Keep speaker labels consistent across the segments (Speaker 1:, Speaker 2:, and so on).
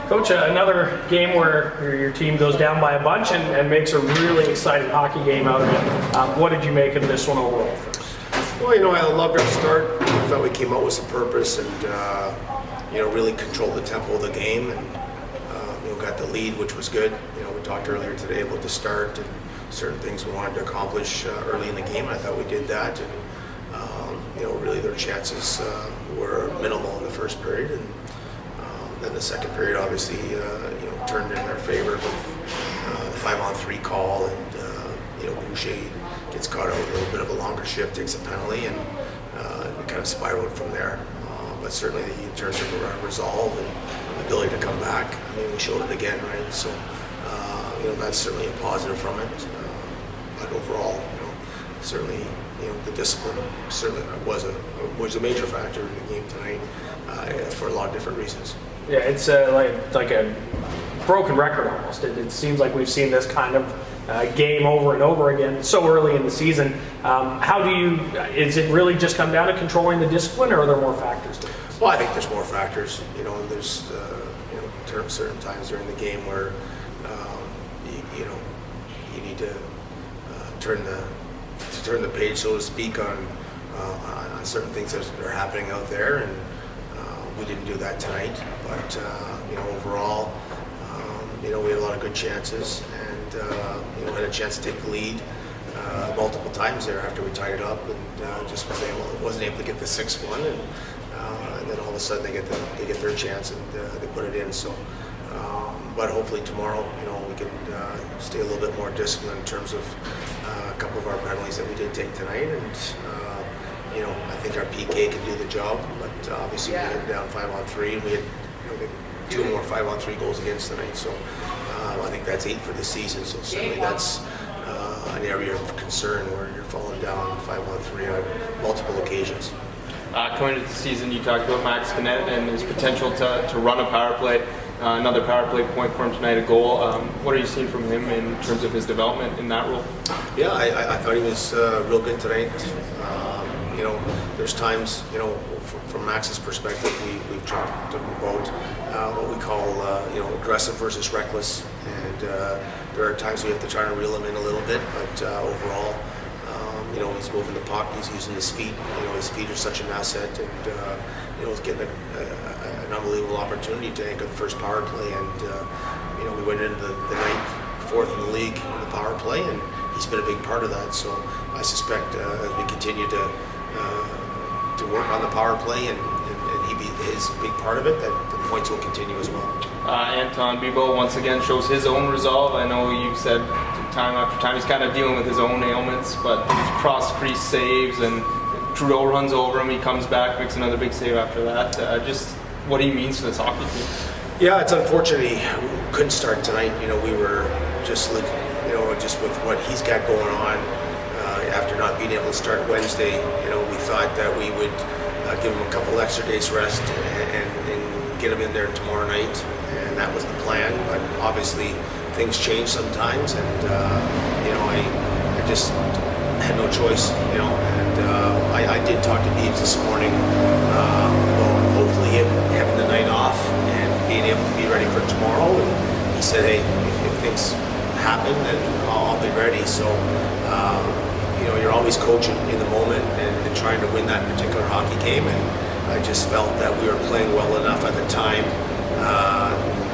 Speaker 1: Coach, another game where your team goes down by a bunch and makes a really exciting hockey game out of it. What did you make of this one overall first?
Speaker 2: Well, I loved our start. I thought we came out with some purpose and, really controlled the tempo of the game and, got the lead, which was good. We talked earlier today about the start and certain things we wanted to accomplish early in the game. I thought we did that. And, really their chances were minimal in the first period. And then the second period obviously, turned in their favor with the 5-on-3 call and, Boucher gets caught out a little bit of a longer shift, takes a penalty, and we kind of spiraled from there. But certainly in terms of resolve and ability to come back, we showed it again, right? So, that's certainly a positive from it. But overall, certainly, the discipline certainly was a major factor in the game tonight for a lot of different reasons.
Speaker 1: Yeah, it's like a broken record almost. It seems like we've seen this kind of game over and over again so early in the season. Is it really just come down to controlling the discipline, or are there more factors to this?
Speaker 2: Well, I think there's more factors. There's certain times during the game where you need to turn the page, so to speak, on certain things that are happening out there, and we didn't do that tonight. But overall, we had a lot of good chances, and had a chance to take the lead multiple times there after we tied it up, and just wasn't able to get the 6-1, and then all of a sudden they get their chance and they put it in. So, but hopefully tomorrow, we can stay a little bit more disciplined in terms of a couple of our penalties that we did take tonight, and I think our PK can do the job. But obviously we went down 5-on-3, and we had 2 more 5-on-3 goals against tonight. So I think that's 8 for the season. So certainly that's an area of concern where you're falling down 5-on-3 on multiple occasions.
Speaker 3: Coming into the season, you talked about Max Gannett and his potential to run a power play. Another power play point for him tonight, a goal. What are you seeing from him in terms of his development in that role?
Speaker 2: Yeah, I thought he was real good tonight. There's times, from Max's perspective, we've talked about what we call, aggressive versus reckless. And there are times we have to try to reel him in a little bit, but overall, he's moving the puck, he's using his feet. His feet are such an asset, and he's getting an unbelievable opportunity to anchor the first power play. And we went into the ninth, 4th in the league in the power play, and he's been a big part of that. So I suspect as we continue to work on the power play and he be his big part of it, that the points will continue as well.
Speaker 3: Anton Bibeau once again shows his own resolve. I know you've said time after time he's kind of dealing with his own ailments, but these cross-crease saves, and Trudeau runs over him, he comes back, makes another big save after that. Just what he means to this hockey team.
Speaker 2: Yeah, it's unfortunate he couldn't start tonight. We were just with what he's got going on, after not being able to start Wednesday, we thought that we would give him a couple extra days rest and get him in there tomorrow night, and that was the plan. But obviously things change sometimes, and I just had no choice, and I did talk to Beebs this morning about hopefully him having the night off and being able to be ready for tomorrow, and he said, hey, if things happen, then I'll be ready. So you're always coaching in the moment and trying to win that particular hockey game, and I just felt that we were playing well enough at the time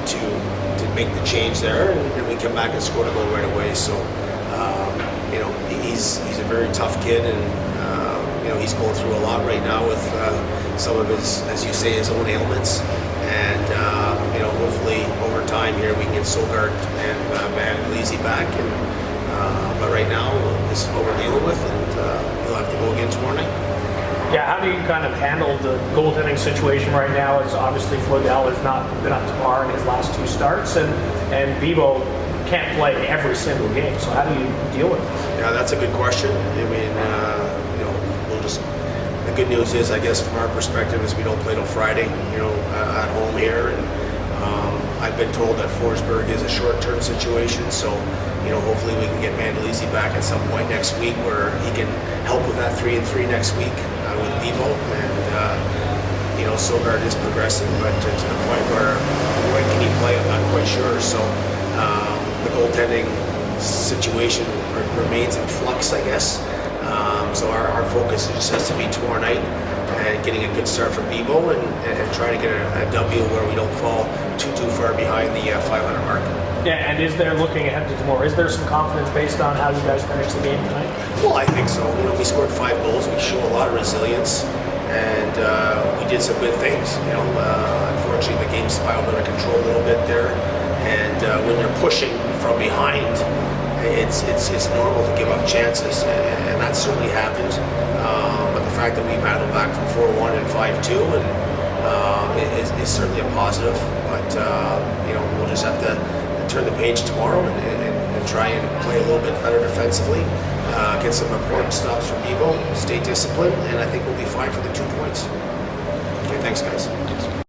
Speaker 2: to make the change there, and we came back and scored a goal right away. So he's a very tough kid, and he's going through a lot right now with some of his, as you say, his own ailments, and hopefully over time here we can get Sogard and Mann back, and but right now this is what we're dealing with, and we'll have to go again tomorrow night.
Speaker 1: Yeah, how do you kind of handle the goaltending situation right now? As obviously Flodell has not been up to par in his last 2 starts, and Bibeau can't play every single game. So how do you deal with this?
Speaker 2: Yeah, that's a good question. The good news is, I guess, from our perspective, is we don't play till Friday, at home here, and I've been told that Forsberg is a short-term situation, so hopefully we can get Mandolisi back at some point next week, where he can help with that 3-and-3 next week with Bibeau, and Sogard is progressing, but to the point where when can he play, I'm not quite sure. So the goaltending situation remains in flux, I guess. So our focus just has to be tomorrow night and getting a good start for Bebo and trying to get a W where we don't fall too far behind the 500 mark.
Speaker 1: Yeah, and is there, looking ahead to tomorrow, is there some confidence based on how you guys finished the game tonight?
Speaker 2: Well, I think so. We scored 5 goals. We show a lot of resilience, and we did some good things. Unfortunately, the game spiraled out of control a little bit there, and when you're pushing from behind, it's normal to give up chances, and that certainly happened. But the fact that we battled back from 4-1 and 5-2 is certainly a positive. But we'll just have to turn the page tomorrow and try and play a little bit better defensively, get some important stops from Bebo, stay disciplined, and I think we'll be fine for the 2 points. Okay, thanks, guys.